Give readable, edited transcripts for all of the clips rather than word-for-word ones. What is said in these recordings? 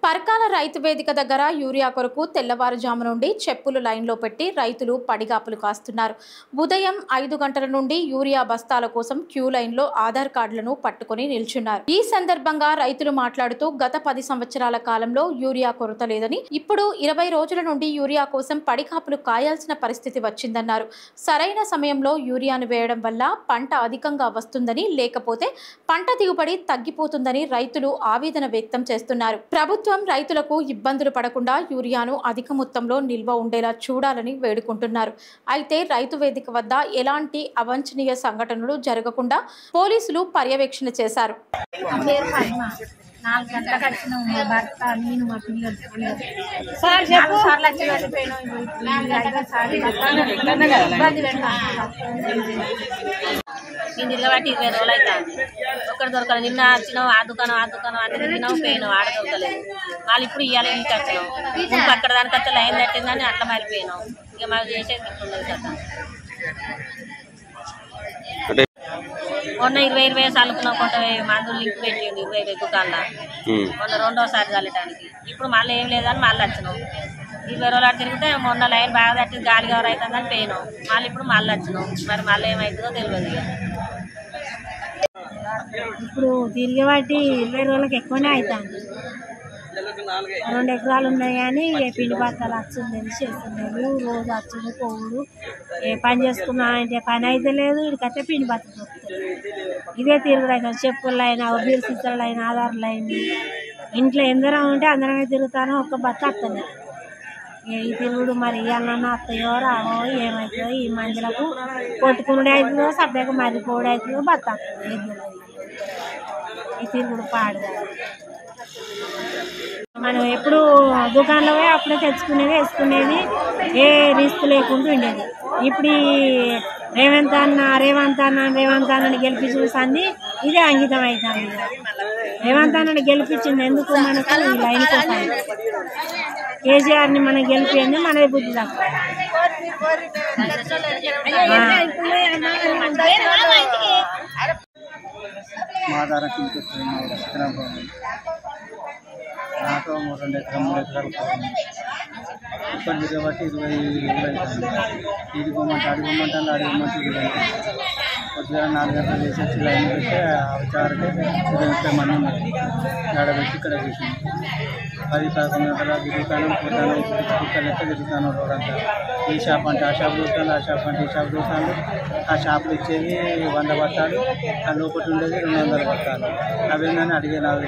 పరకాల రైతు వేదిక దగ్గర యూరియా కొరకు తెల్లవారుజాము నుండి చెప్పులు లైన్లో పెట్టి రైతులు పడిగాపులు కాస్తున్నారు. ఉదయం 5 గంటల నుండి యూరియా బస్తాల కోసం క్యూ లైన్లో ఆధార్ కార్డులను పట్టుకుని నిల్చున్నారు. ఈ సందర్భంగా రైతులు మాట్లాడుతూ గత 10 సంవత్సరాల కాలంలో యూరియా కొరత లేదని, ఇప్పుడు 20 రోజుల నుండి యూరియా కోసం పడిగాపులు కాయాల్సిన పరిస్థితి వచ్చిందన్నారు. సరైన సమయంలో యూరియాను వేయడం వల్ల పంట అధికంగా వస్తుందని, లేకపోతే పంట దిగుబడి తగ్గిపోతుందని రైతులు ఆవేదన వ్యక్తం చేస్తున్నారు. ప్రభుత్వం రైతులకు ఇబ్బందులు పడకుండా యూరియాను అధిక మొత్తంలో నిల్వ ఉండేలా చూడాలని వేడుకుంటున్నారు. అయితే రైతు వేదిక వద్ద ఎలాంటి అవాంఛనీయ సంఘటనలు జరగకుండా పోలీసులు పర్యవేక్షణ చేశారు. 4 గంటలకు వచ్చిన భర్త నేను మా పిల్లలు నేను తిరగబట్టి 20 రోజులు అవుతాను. ఒక్కటి దొరకలేదు. నిన్న వచ్చినాం ఆ దుకాణం అన్ని తిరిగినాం, పోయినాం, ఆడ దొరకలేదు. వాళ్ళు ఇప్పుడు ఇవాళ ఇంటికి వచ్చినాం. ఇప్పుడు అక్కడ దానికి వచ్చే లైన్ తట్టిందని అట్లా మారిపోయినాం. ఇక మాకు చేసేది ఇట్లున్నది కదా. మొన్న 20 చల్లుకున్నాం. కొంత మందులు లింక్ పెట్టిండు 20 దుకాణాల. మొన్న రెండోసారి చల్లటానికి. ఇప్పుడు మళ్ళీ ఏం లేదని మళ్ళీ వచ్చినాం. 20 రోజులు తిరిగితే మొన్న లైన్ బాగా తట్టి గాలి కవర్ అవుతుందని పోయినాం. మళ్ళీ ఇప్పుడు మళ్ళీ వచ్చినాం. మరి మళ్ళీ ఏమవుతుందో తెలియదు. ఇప్పుడు తిరిగి బట్టి 20 రోజులకు ఎక్కువనే అవుతాను. 2 ఎకరాలు ఉన్నాయి కానీ పిండి బత్తాలు వచ్చిందని చేస్తున్నారు. రోజు వచ్చుడు పోవుడు, ఏ పని చేసుకున్నా అంటే పని అయితే లేదు. ఇక్కడైతే పిండి బత్త దొరుకుతుంది. ఇదే తిరుగుడు అవుతాను. చెప్పులైనా, బీరు సిద్ధలైనా, ఆధార్లు అయినా, ఇంట్లో ఎందరం ఉంటే అందరమే తిరుగుతానో ఒక్క బత్త వస్తుంది. ఈ తిరుగుడు మరి ఇవాళ అత్తయో రావో ఏమవుతుందో, ఈ మందులకు కొట్టుకునుడు అవుతుందో, సభ్యంగా మరిపోవడం అవుతుందో బత్త వస్తుంది. ఈ తిరుగుడు పాడుగా మనం ఎప్పుడు దుకాణంలో పోయి అప్పుడే తెచ్చుకునేది, వేసుకునేది, ఏ రిస్క్ లేకుండా ఉండేది. ఇప్పుడు రేవంత్ అన్నని గెలిపించిన సంది ఇదే అంకితం అవుతుంది. రేవంత్ అన్నని గెలిపించింది ఎందుకు? మనకు ఈ లైన్ కోసం. కేసీఆర్ని మనం గెలిపింది మనది బుద్ధి తక్కువ. నాకు 2 ఎకరాలు 3 ఎకరాలు ఇప్పటి దిగబట్టి 20 రోజులు అవుతుంది. ఇది పోమంటే అది పోమంటాను, అది పోమంటే ఇది కొద్దిగా 4 గంటలు వేసేసి లైన్ పెట్టి అవచారకి 30 మంది ఉన్నారు. ఆడ పెట్టి ఇక్కడ వేసింది 10-11 గంటల తిరుగుతాను. పొద్దున ఇక్కడ లెక్క తిరుగుతాను. రోడ్డంతా ఈ షాప్ అంటే ఆ షాప్ చూస్తాను, ఆ షాప్ అంటే ఈ షాప్ చూస్తాను. ఆ షాపులు ఇచ్చేది 100 బత్తాలు, ఆ లోపల ఉండేది 200 బత్తాలు. అవేందని అడిగే నాకు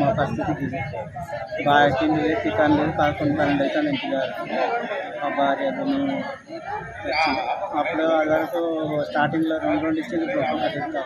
మా పరిస్థితికి బాగా తిండి లేదు, చికెన్ లేదు. 11-12 అవుతాను ఇంటికి గారు మా భార్యలు మేము వచ్చి. అప్పుడు అది వరకు స్టార్టింగ్లో 2 ఇచ్చేది, ఇప్పుడు 1 ఇస్తాం.